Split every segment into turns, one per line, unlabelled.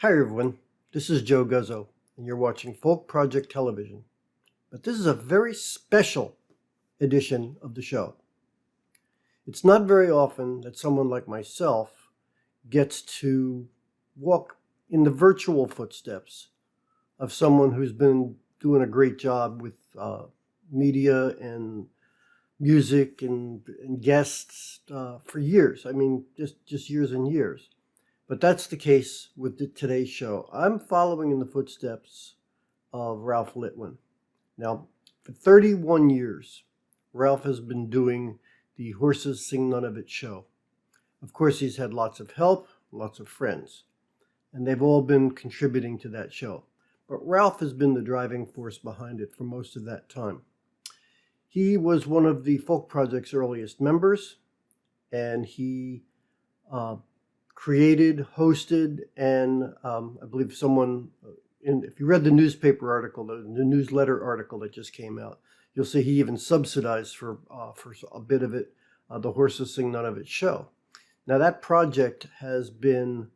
Hi everyone, this is Joe Guzzo, and you're watching Folk Project Television. But this is a very special edition of the show. It's not very often that someone like myself gets to walk in the virtual footsteps of someone who's been doing a great job with media and music and guests for years. I mean, just years and years. But that's the case with today's show. I'm following in the footsteps of Ralph Litwin. Now, for 31 years, Ralph has been doing the Horses Sing None of It show. Of course, he's had lots of help, lots of friends, and they've all been contributing to that show. But Ralph has been the driving force behind it for most of that time. He was one of the Folk Project's earliest members, and he created, hosted, and I believe someone, if you read the newspaper article, the newsletter article that just came out, you'll see he even subsidized for a bit of it, the Horses Sing None of It show. Now that project has been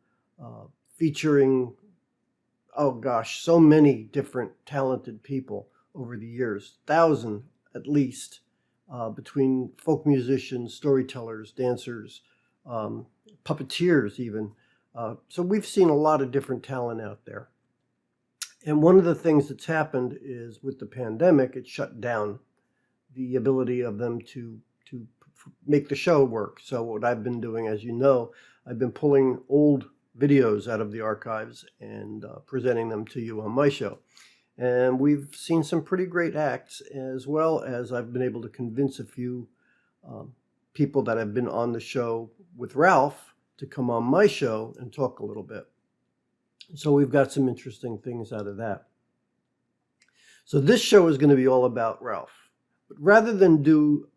featuring, oh gosh, so many different talented people over the years, 1,000 at least, between folk musicians, storytellers, dancers, puppeteers even. So we've seen a lot of different talent out there. And one of the things that's happened is with the pandemic, it shut down the ability of them to make the show work. So what I've been doing, as you know, I've been pulling old videos out of the archives and presenting them to you on my show. And we've seen some pretty great acts, as well as I've been able to convince a few people that have been on the show with Ralph to come on my show and talk a little bit. So we've got some interesting things out of that. So this show is going to be all about Ralph. But rather than do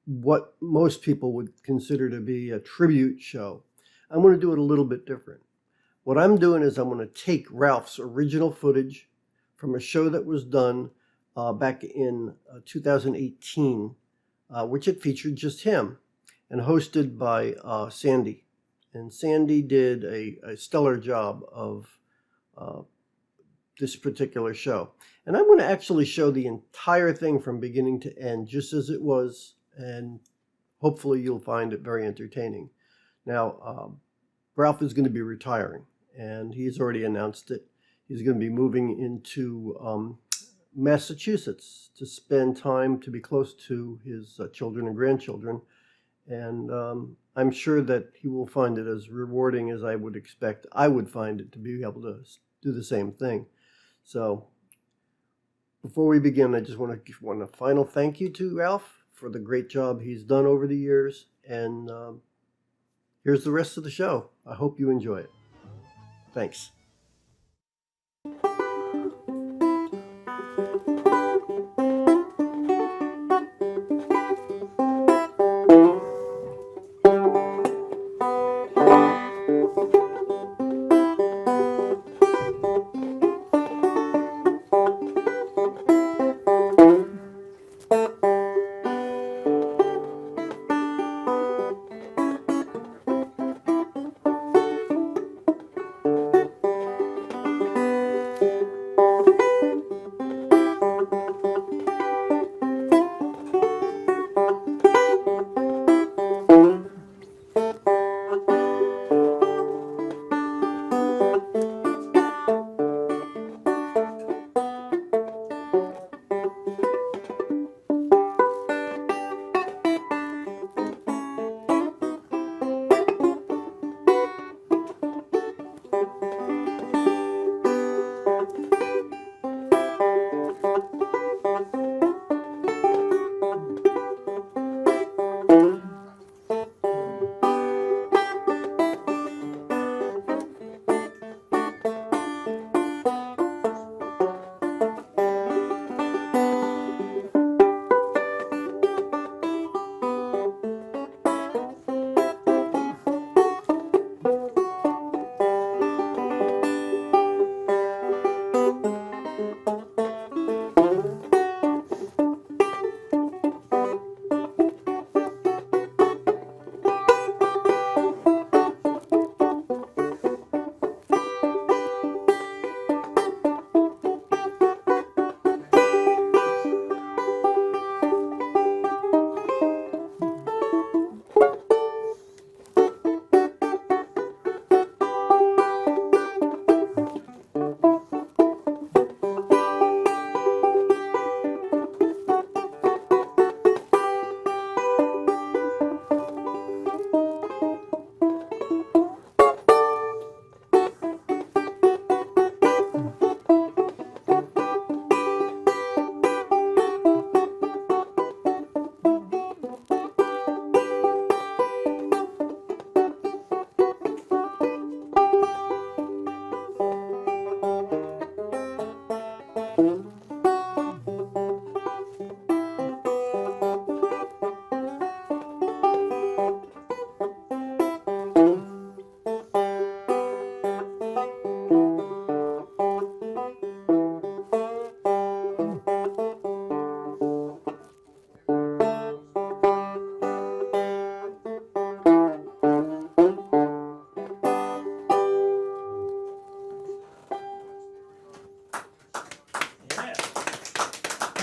what most people would consider to be a tribute show, I'm going to do it a little bit different. What I'm doing is I'm going to take Ralph's original footage from a show that was done back in 2018, which it featured just him and hosted by Sandie. And Sandie did a stellar job of this particular show. And I'm going to actually show the entire thing from beginning to end, just as it was, and hopefully you'll find it very entertaining. Now, Ralph is going to be retiring, and he's already announced it. He's going to be moving into Massachusetts to spend time to be close to his children and grandchildren. And I'm sure that he will find it as rewarding as I would expect I would find it to be able to do the same thing. So before we begin, I just want to give a final thank you to Ralph for the great job he's done over the years. And here's the rest of the show. I hope you enjoy it. Thanks.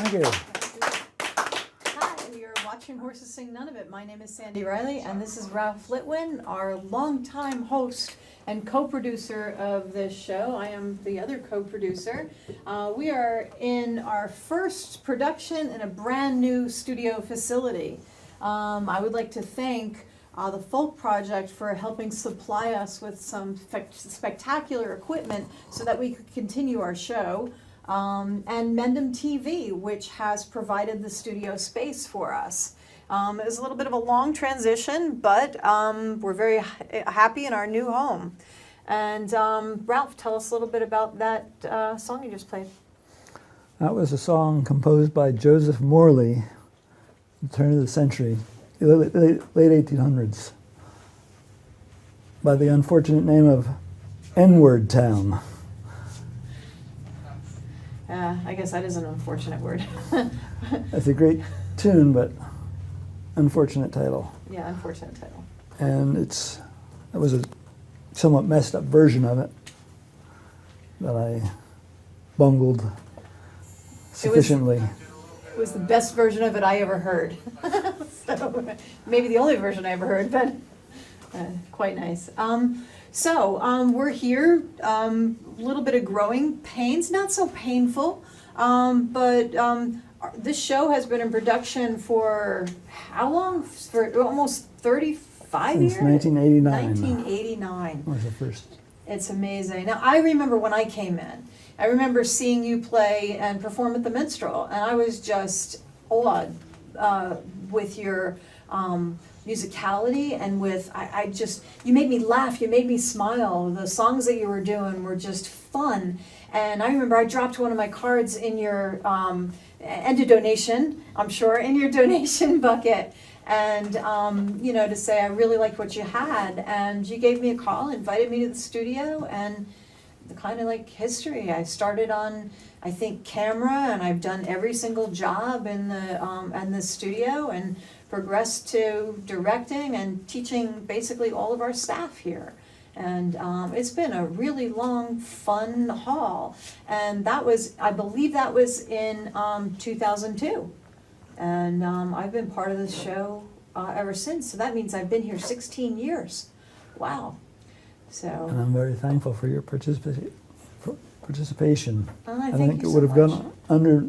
Thank you.
Hi, you're watching Horses Sing None of It. My name is Sandie Reilly, and this is Ralph Litwin, our longtime host and co-producer of this show. I am the other co-producer. We are in our first production in a brand new studio facility. I would like to thank the Folk Project for helping supply us with some spectacular equipment so that we could continue our show. And Mendham TV, which has provided the studio space for us. It was a little bit of a long transition, but we're very happy in our new home. And Ralph, tell us a little bit about that song you just played.
That was a song composed by Joseph Morley, at the turn of the century, late 1800s, by the unfortunate name of N-Word Town.
I guess that is an unfortunate word.
That's a great tune, but unfortunate title.
Yeah, unfortunate title.
And it was a somewhat messed up version of it that I bungled sufficiently.
It was the best version of it I ever heard. So, maybe the only version I ever heard, but quite nice. We're here, a little bit of growing pains, not so painful, but this show has been in production for how long? For almost 35 years?
Since 1989.
1989.
Was the first.
It's amazing. Now, I remember when I came in, I remember seeing you play and perform at the Minstrel, and I was just awed with your musicality and with, you made me laugh, you made me smile. The songs that you were doing were just fun. And I remember I dropped one of my cards in your, and a donation, I'm sure, in your donation bucket. And, to say I really liked what you had. And you gave me a call, invited me to the studio, and the kind of like history. I started on, I think, camera, and I've done every single job in the studio, and progressed to directing and teaching basically all of our staff here. And it's been a really long, fun haul. And that was, I believe that was in 2002. And I've been part of the show ever since. So that means I've been here 16 years. Wow. So.
And I'm very thankful for your participation. I
thank
think
you
it would
so
have
much.
gone under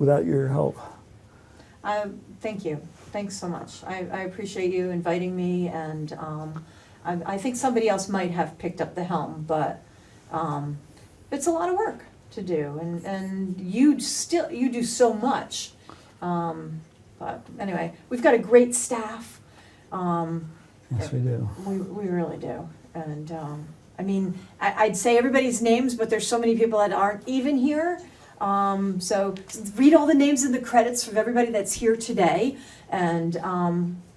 without your help.
Thank you. Thanks so much. I appreciate you inviting me, and I think somebody else might have picked up the helm, but it's a lot of work to do, and you do so much. But anyway, we've got a great staff.
Yes, we do.
We really do. And I'd say everybody's names, but there's so many people that aren't even here. So read all the names in the credits of everybody that's here today, and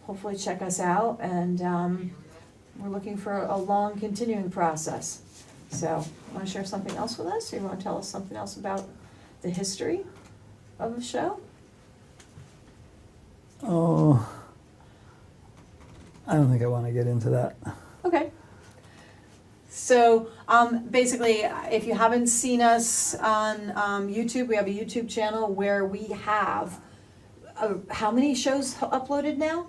hopefully check us out. And we're looking for a long continuing process. So, want to share something else with us, or you want to tell us something else about the history of the show?
Oh, I don't think I want to get into that.
Okay. So basically, if you haven't seen us on YouTube, we have a YouTube channel where we have, how many shows uploaded now?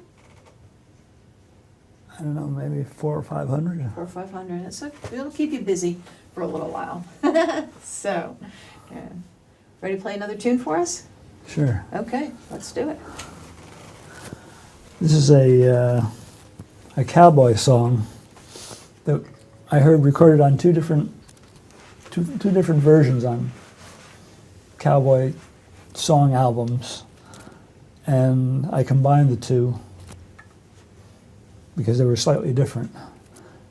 I don't know, maybe 400 or 500.
400 or 500. So it'll keep you busy for a little while. So, yeah. Ready to play another tune for us?
Sure.
Okay, let's do it.
This is a cowboy song that I heard recorded on two different versions on cowboy song albums, and I combined the two because they were slightly different.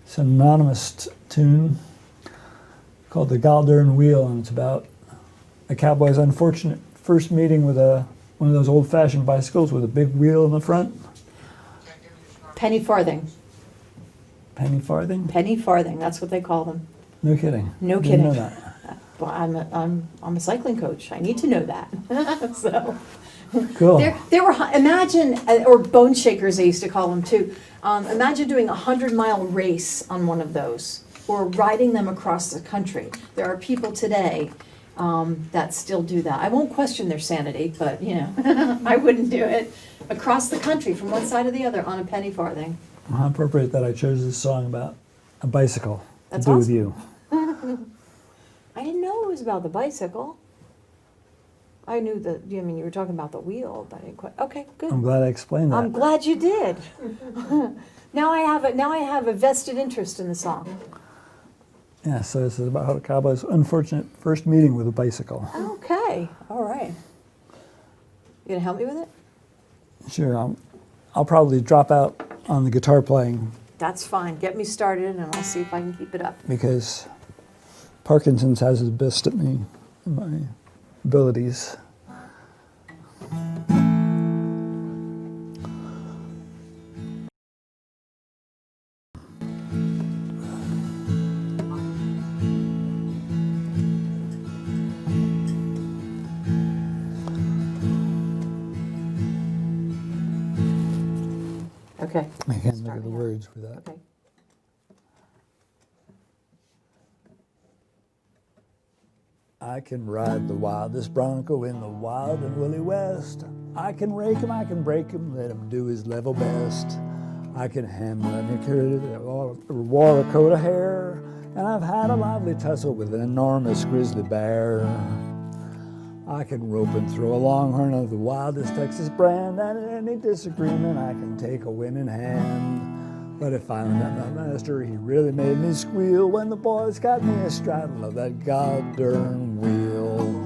It's an anonymous tune called The Galdern Wheel, and it's about a cowboy's unfortunate first meeting with one of those old-fashioned bicycles with a big wheel in the front.
Penny farthing.
Penny farthing?
Penny farthing, that's what they call them.
No kidding.
No
Didn't
kidding.
know that.
Well, I'm a cycling coach. I need to know that. So
Cool.
there were, imagine, or bone shakers they used to call them too. Imagine doing a 100-mile race on one of those, or riding them across the country. There are people today that still do that. I won't question their sanity, but you know, I wouldn't do it across the country from one side to the other on a penny farthing.
How appropriate that I chose this song about a bicycle
That's
to do with
awesome.
you.
I didn't know it was about the bicycle. I knew that, I mean, you were talking about the wheel, but I didn't quite, okay, good.
I'm glad I explained that.
I'm glad you did. Now I have a vested interest in the song.
Yeah, so this is about how the cowboy's unfortunate first meeting with a bicycle.
Okay, all right. You gonna help me with it?
Sure, I'll probably drop out on the guitar playing
That's fine. Get me started and I'll see if I can keep it up.
because Parkinson's has his best at me, in my abilities.
Okay.
I can't look
Start
at the
me out.
words for that.
Okay.
I can ride the wildest bronco in the wild and woolly west. I can rake him, I can break him, let him do his level best. I can handle any wore a coat of hair, and I've had a lively tussle with an enormous grizzly bear. I can rope and throw a longhorn of the wildest Texas brand, and in any disagreement I can take a winning hand. But if I met my master, he really made me squeal when the boys got me astraddle of that goddamn wheel.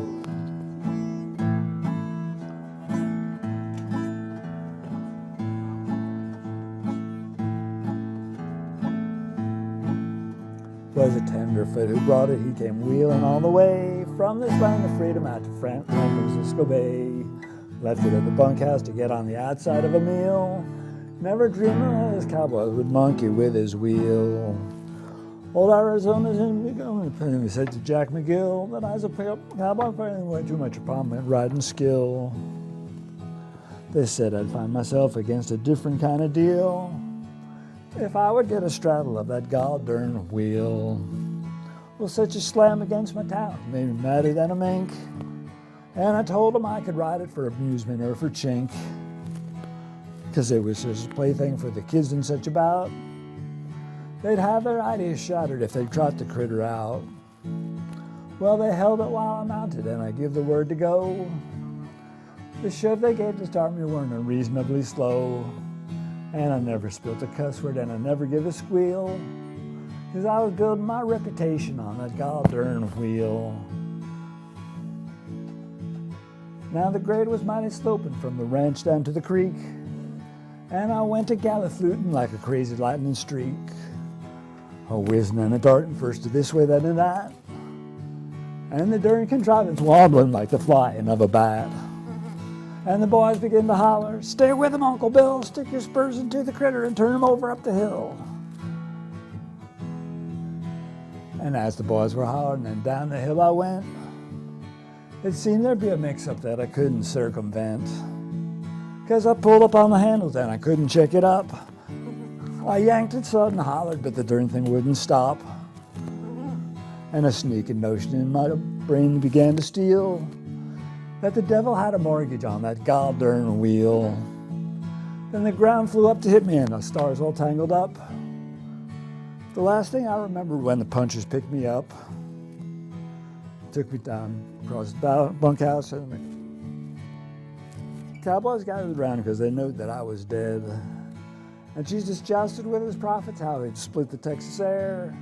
Was a tenderfoot who brought it, he came wheeling all the way from this land of freedom out to San Francisco Bay. Left it at the bunkhouse to get on the outside of a meal, never dreaming that his cowboy would monkey with his wheel. Old Arizona's in me going, and he said to Jack McGill that I was a cowboy playing way too much upon my riding skill. They said I'd find myself against a different kind of deal if I would get a straddle of that goddamn wheel. Well, such a slam against my talent made me madder than a mink, and I told him I could ride it for amusement or for chink, 'cause it was just a plaything for the kids and such about. They'd have their ideas shattered if they'd trot the critter out. Well, they held it while I mounted, and I give the word to go. The shove they gave to start me weren't unreasonably slow, and I never spilt a cuss word, and I never give a squeal, 'cause I was building my reputation on that goddamn wheel. Now the grade was mighty sloping from the ranch down to the creek, and I went to gallifluting like a crazy lightning streak. A whizzing and a darting first to this way then to that, and the darn contrivance wobbling like the flying of a bat. And the boys begin to holler, "Stay with him, Uncle Bill, stick your spurs into the critter and turn him over up the hill." And as the boys were hollering and down the hill I went, it seemed there'd be a mix-up that I couldn't circumvent, 'cause I pulled up on the handles and I couldn't check it up. I yanked it sudden and hollered, but the darn thing wouldn't stop. And a sneaking notion in my brain began to steal that the devil had a mortgage on that goddamn wheel. Then the ground flew up to hit me and the stars all tangled up. The last thing I remembered when the punchers picked me up, took me down across the bunkhouse, and the cowboys gathered around because they knew that I was dead. And Jesus jousted with his prophets how he'd split the Texas air.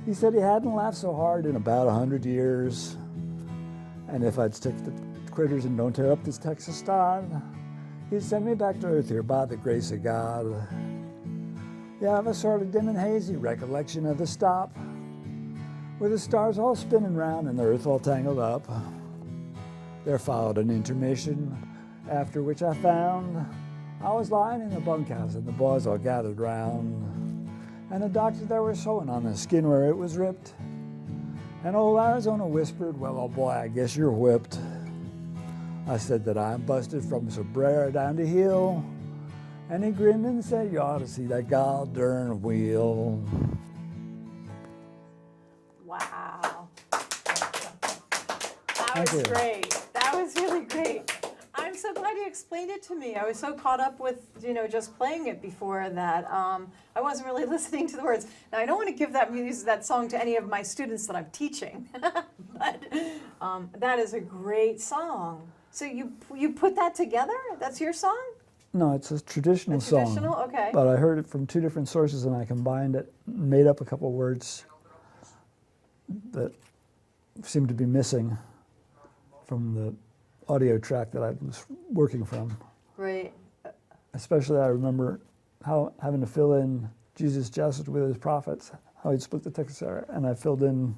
He said he hadn't laughed so hard in about 100 years. And if I'd stick the critters and don't tear up this Texas sod, he'd send me back to earth here by the grace of God. Yeah, I have a sort of dim and hazy recollection of the stop, with the stars all spinning round and the earth all tangled up. There followed an intermission, after which I found I was lying in the bunkhouse and the boys all gathered round, and the doctor there was sewing on the skin where it was ripped. And old Arizona whispered, "Well, old boy, I guess you're whipped." I said that I'm busted from sombrero down to heel, and he grinned and said, "You ought to see that goddamn wheel."
Wow.
Thank
was
you.
great. That was really great. I'm so glad you explained it to me. I was so caught up with, just playing it before that I wasn't really listening to the words. Now, I don't want to give that song to any of my students that I'm teaching, but that is a great song. So you put that together? That's your song?
No, it's a traditional
A
song.
traditional? Okay.
But I heard it from two different sources, and I combined it, made up a couple words that seemed to be missing from the audio track that I was working from.
Right.
Especially, I remember how having to fill in Jesus jested with his prophets, how he'd split the text, and I filled in,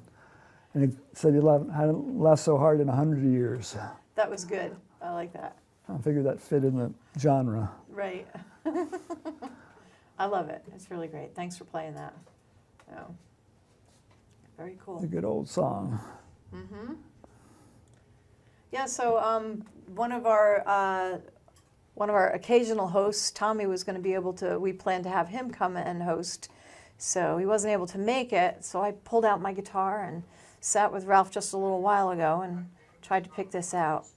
and he said he hadn't laughed so hard in 100 years.
That was good. I like that.
I figured that fit in the genre.
Right. I love it. It's really great. Thanks for playing that. Oh, very cool.
A good old song.
Mm-hmm. Yeah, so one of our occasional hosts, Tommy, was going to be able to, we planned to have him come and host, so he wasn't able to make it, so I pulled out my guitar and sat with Ralph just a little while ago and tried to pick this out.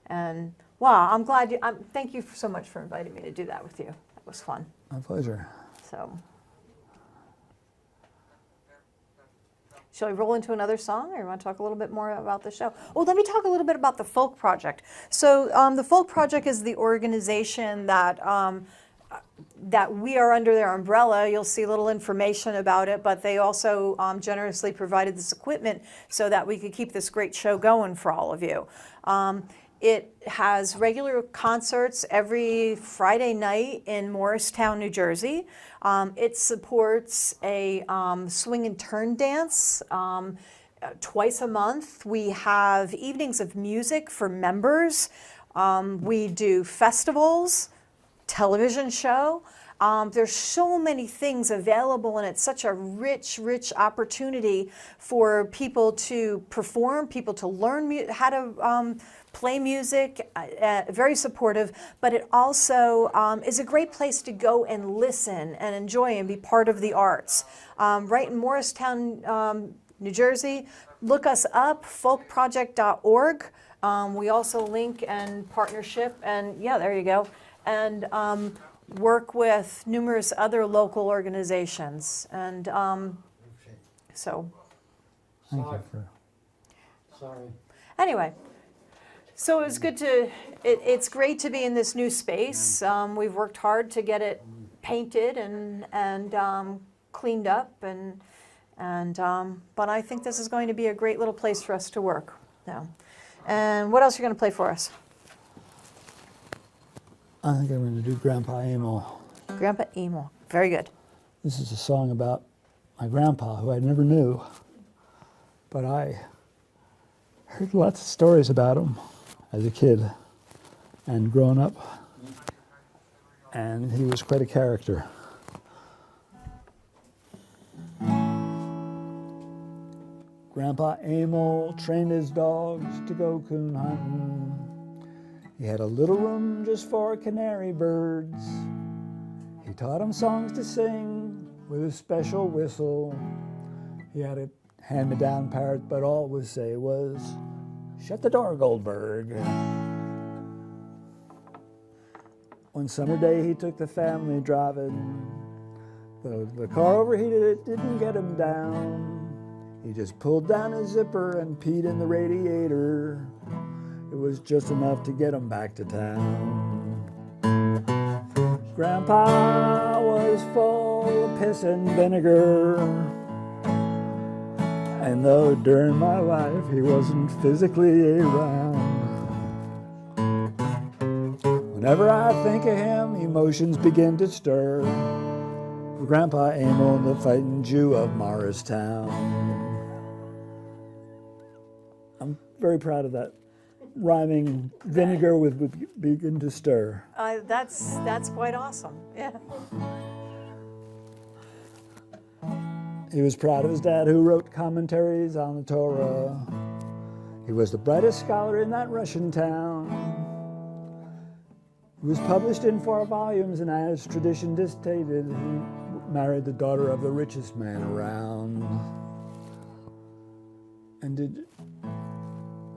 And wow, I'm glad thank you so much for inviting me to do that with you. That was fun.
My pleasure.
So, shall we roll into another song, or you want to talk a little bit more about the show? Oh, let me talk a little bit about the Folk Project. So, the Folk Project is the organization that we are under their umbrella. You'll see little information about it, but they also generously provided this equipment so that we could keep this great show going for all of you. It has regular concerts every Friday night in Morristown, New Jersey. It supports a swing and turn dance twice a month. We have evenings of music for members. We do festivals, television show. There's so many things available, and it's such a rich, rich opportunity for people to perform, people to learn how to play music, very supportive, but it also is a great place to go and listen and enjoy and be part of the arts. Right in Morristown, New Jersey, look us up, folkproject.org. We also link and partnership, and yeah, there you go, and work with numerous other local organizations. And so.
Thank you for.
Sorry.
Anyway. So it was good it's great to be in this new space. We've worked hard to get it painted and cleaned up, but I think this is going to be a great little place for us to work. So, and what else are you going to play for us?
I think I'm going to do Grandpa Emil.
Grandpa Emil. Very good.
This is a song about my grandpa, who I never knew, but I heard lots of stories about him as a kid and growing up, and he was quite a character. Grandpa Emil trained his dogs to go coon hunting. He had a little room just for canary birds. He taught them songs to sing with a special whistle. He had a hand-me-down parrot, but all would say was, "Shut the door, Goldberg." One summer day he took the family driving. The car overheated, it didn't get him down. He just pulled down his zipper and peed in the radiator. It was just enough to get him back to town. Grandpa was full of piss and vinegar. And though during my life he wasn't physically around, whenever I think of him, emotions begin to stir. Grandpa Emil, the fighting Jew of Morristown. I'm very proud of that. Rhyming vinegar with begin to stir.
That's quite awesome. Yeah.
He was proud of his dad, who wrote commentaries on the Torah. He was the brightest scholar in that Russian town. He was published in 4 volumes, and as tradition dictated, he married the daughter of the richest man around. And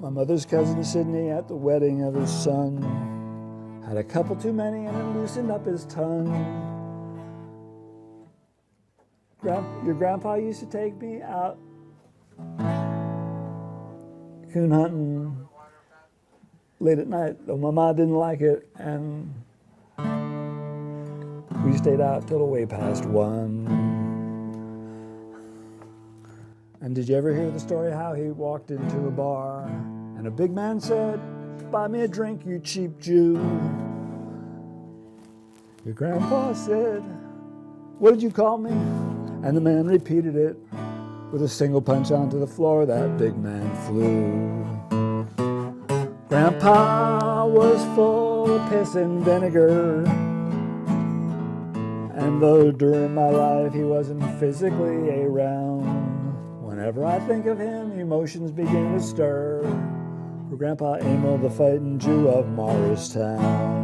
My mother's cousin Sidney at the wedding of his son had a couple too many and it loosened up his tongue. Your grandpa used to take me out coon hunting late at night, though my mom didn't like it, and we stayed out till way past 1. And did you ever hear the story how he walked into a bar and a big man said, "Buy me a drink, you cheap Jew"? Your grandpa said, "What did you call me?" And the man repeated it. With a single punch onto the floor, that big man flew. Grandpa was full of piss and vinegar, and though during my life he wasn't physically around, whenever I think of him, emotions begin to stir. For Grandpa Emil, the fighting Jew of Morristown.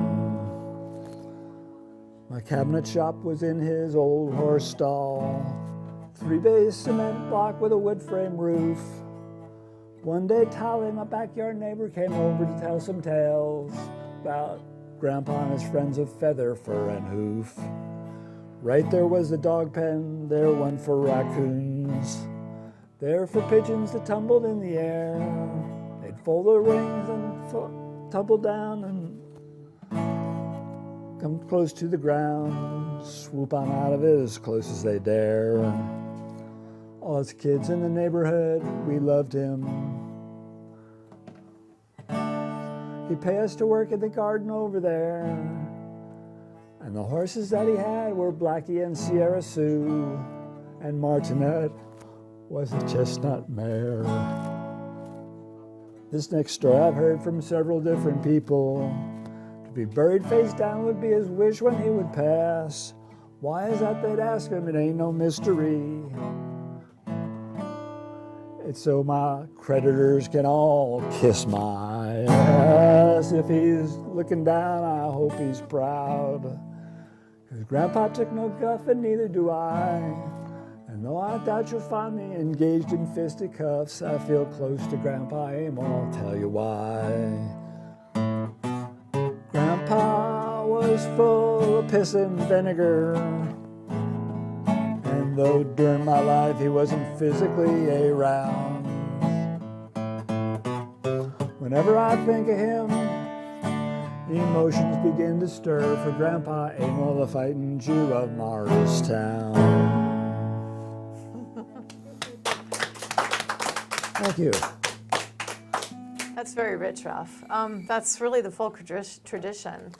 My cabinet shop was in his old horse stall, 3-bay cement block with a wood frame roof. One day, Tally, my backyard neighbor, came over to tell some tales about Grandpa and his friends of feather, fur, and hoof. Right there was the dog pen, there one for raccoons, there for pigeons that tumbled in the air. They'd fold their wings and tumble down and come close to the ground, swoop on out of it as close as they dare. All us kids in the neighborhood, we loved him. He'd pay us to work in the garden over there. And the horses that he had were Blackie and Sierra Sue, and Martinet was a chestnut mare. This next story I've heard from several different people. To be buried face down would be his wish when he would pass. Why is that, they'd ask him, it ain't no mystery. It's so my creditors can all kiss my ass. If he's looking down, I hope he's proud. 'Cause Grandpa took no guff and neither do I. And though I doubt you'll find me engaged in fisticuffs, I feel close to Grandpa Emil, I'll tell you why. Grandpa was full of piss and vinegar, and though during my life he wasn't physically around, whenever I think of him, emotions begin to stir for Grandpa Emil, the fighting Jew of Morristown. Thank you.
That's very rich, Ralph. That's really the folk tradition.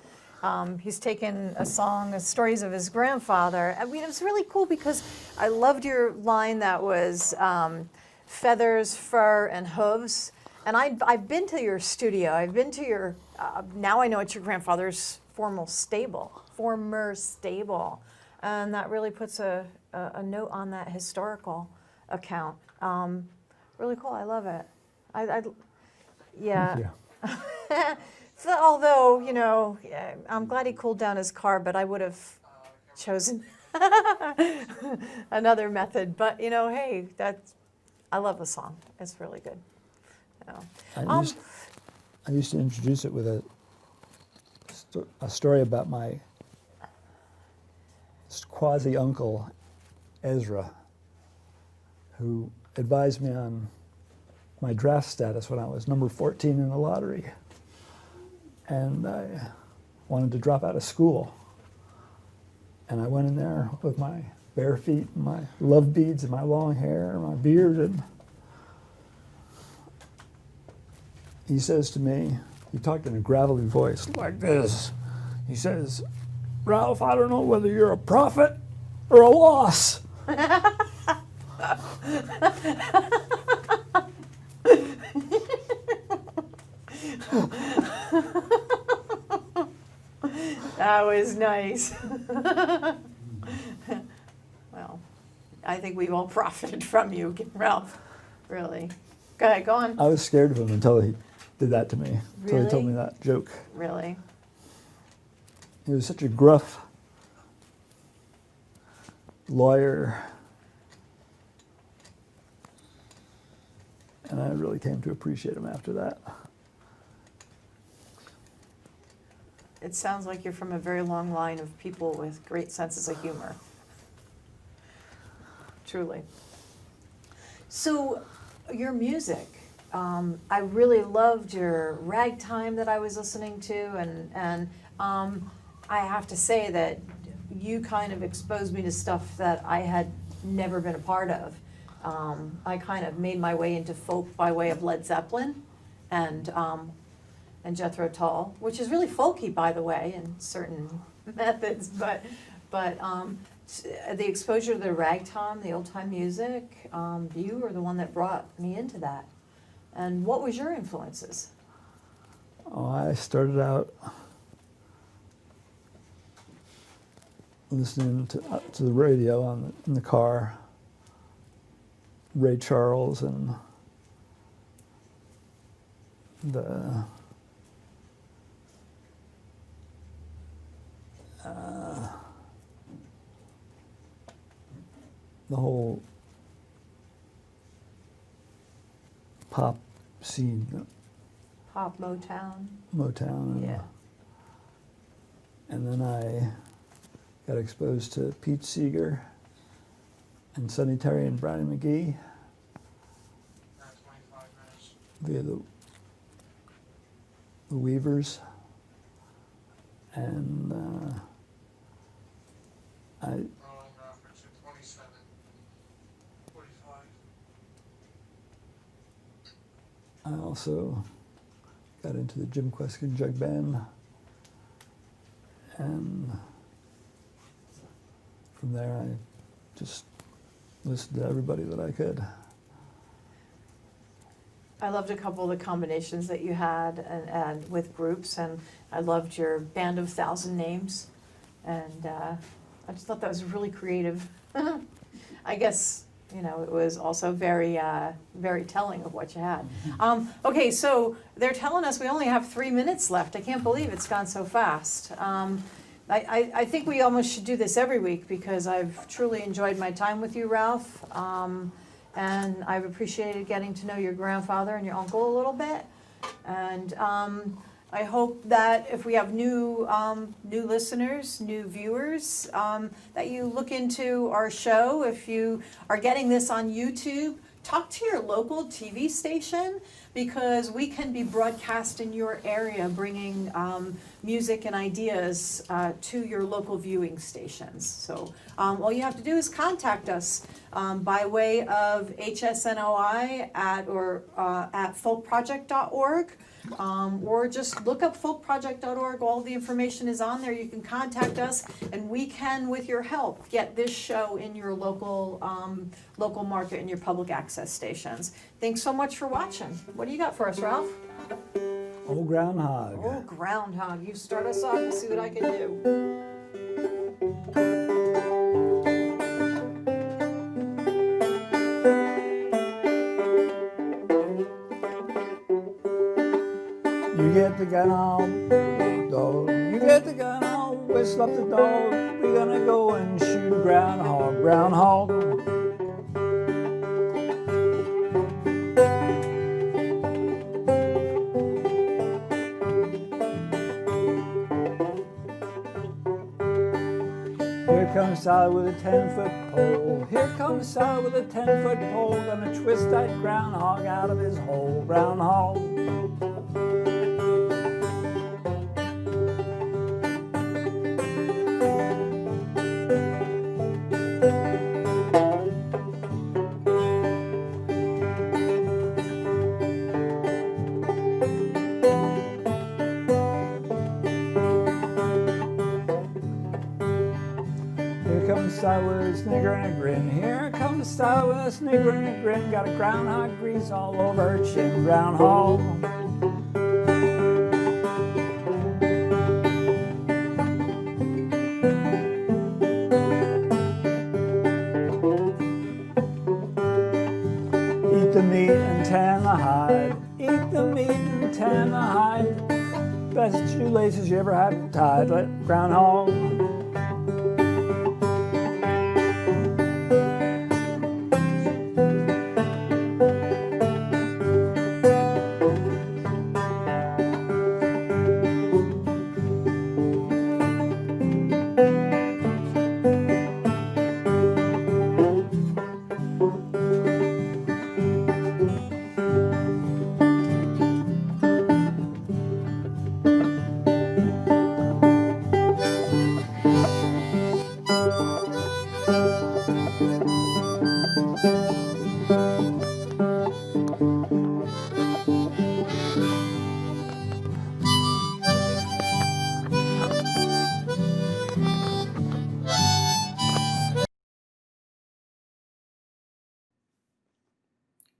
He's taken a song, stories of his grandfather. I mean, it was really cool because I loved your line that was feathers, fur, and hooves. And I've been to your studio. I've been to your, now I know it's your grandfather's former stable. And that really puts a note on that historical account. Really cool, I love it. Yeah. So, although, you know, I'm glad he cooled down his car, but I would have chosen another method. But, you know, hey, I love the song. It's really good. You know.
I used to introduce it with a story about my quasi-uncle, Ezra, who advised me on my draft status when I was number 14 in the lottery. And I wanted to drop out of school. And I went in there with my bare feet and my love beads and my long hair and my beard. And he says to me, he talked in a gravelly voice like this. He says, "Ralph, I don't know whether you're a prophet or a loss."
That was nice. Well, I think we've all profited from you, Ralph. Really. Go ahead, go on.
I was scared of him until he did that to me, until he told me
Really?
that joke.
Really?
He was such a gruff lawyer. And I really came to appreciate them after that.
It sounds like you're from a very long line of people with great senses of humor. Truly. So, your music. I really loved your ragtime that I was listening to, and I have to say that you kind of exposed me to stuff that I had never been a part of. I kind of made my way into folk by way of Led Zeppelin and Jethro Tull, which is really folky, by the way, in certain methods. But the exposure to the ragtime, the old time music, you were the one that brought me into that. And what was your influences?
Oh, I started out listening to the radio in the car, Ray Charles and the whole pop scene,
Pop Motown.
Motown,
Yeah.
and then I got exposed to Pete Seeger and Sonny Terry and Brownie McGee via the Weavers, and I also got into the Jim Kweskin Jug Band, and from there I just listened to everybody that I could.
I loved a couple of the combinations that you had and with groups, and I loved your Band of Thousand Names, and I just thought that was really creative. I guess, you know, it was also very, very telling of what you had. Okay, so they're telling us we only have 3 minutes left. I can't believe it's gone so fast. I think we almost should do this every week because I've truly enjoyed my time with you, Ralph. And I've appreciated getting to know your grandfather and your uncle a little bit. And I hope that if we have new listeners, new viewers, that you look into our show. If you are getting this on YouTube, talk to your local TV station because we can be broadcast in your area, bringing music and ideas to your local viewing stations. So all you have to do is contact us by way of hsnoi at folkproject.org. Or just look up folkproject.org. All the information is on there. You can contact us, and we can, with your help, get this show in your local local market and your public access stations. Thanks so much for watching. What do you got for us, Ralph?
Old Groundhog.
Oh, groundhog. You start us off and see what I can do.
You get the gun on, dog. You get the gun on, whistle up the dog. We're gonna go and shoot groundhog, groundhog. Here comes Sally with a 10-foot pole. Here comes Sally with a 10-foot pole. Gonna twist that groundhog out of his hole, groundhog. Sally with a snigger and a grin. Here comes Sally with a snigger and a grin. Got a groundhog grease all over her chin, groundhog. Eat the meat and tan the hide. Eat the meat and tan the hide. Best shoelaces you ever had tied, groundhog.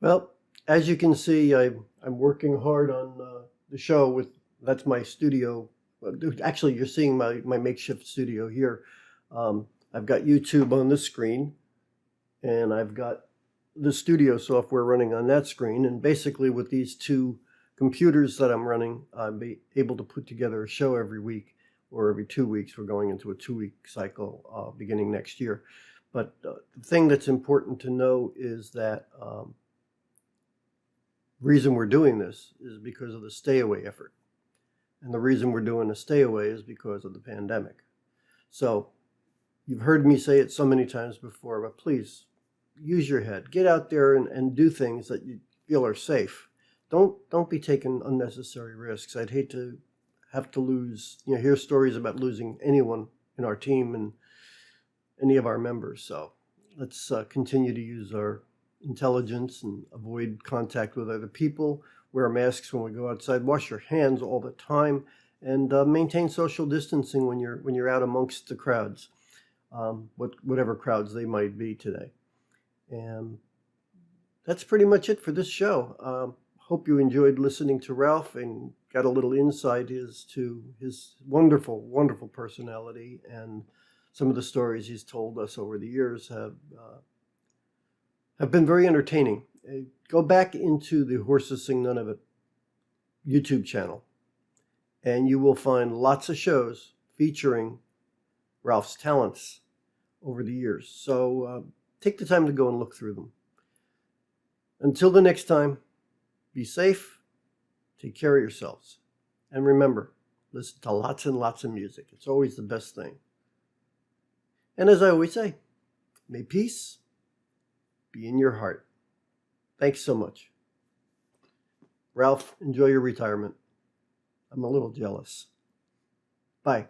Well, as you can see, I'm working hard on the show with, that's my studio. Actually, you're seeing my makeshift studio here. I've got YouTube on this screen, and I've got the studio software running on that screen. And basically with these two computers that I'm running, I'll be able to put together a show every week or every 2 weeks. We're going into a 2-week cycle beginning next year. But the thing that's important to know is that reason we're doing this is because of the stay away effort. And the reason we're doing a stay away is because of the pandemic. So you've heard me say it so many times before, but please use your head. Get out there and do things that you feel are safe. Don't be taking unnecessary risks. I'd hate to have to lose, hear stories about losing anyone in our team and any of our members. So let's continue to use our intelligence and avoid contact with other people, wear masks when we go outside, wash your hands all the time, and maintain social distancing when you're out amongst the crowds, whatever crowds they might be today. And that's pretty much it for this show. Hope you enjoyed listening to Ralph and got a little insight as to his wonderful, wonderful personality, and some of the stories he's told us over the years have been very entertaining. Go back into the Horses Sing None of It YouTube channel, and you will find lots of shows featuring Ralph's talents over the years. So take the time to go and look through them. Until the next time, be safe, take care of yourselves, and remember, listen to lots and lots of music. It's always the best thing. And as I always say, may peace be in your heart. Thanks so much. Ralph, enjoy your retirement. I'm a little jealous. Bye.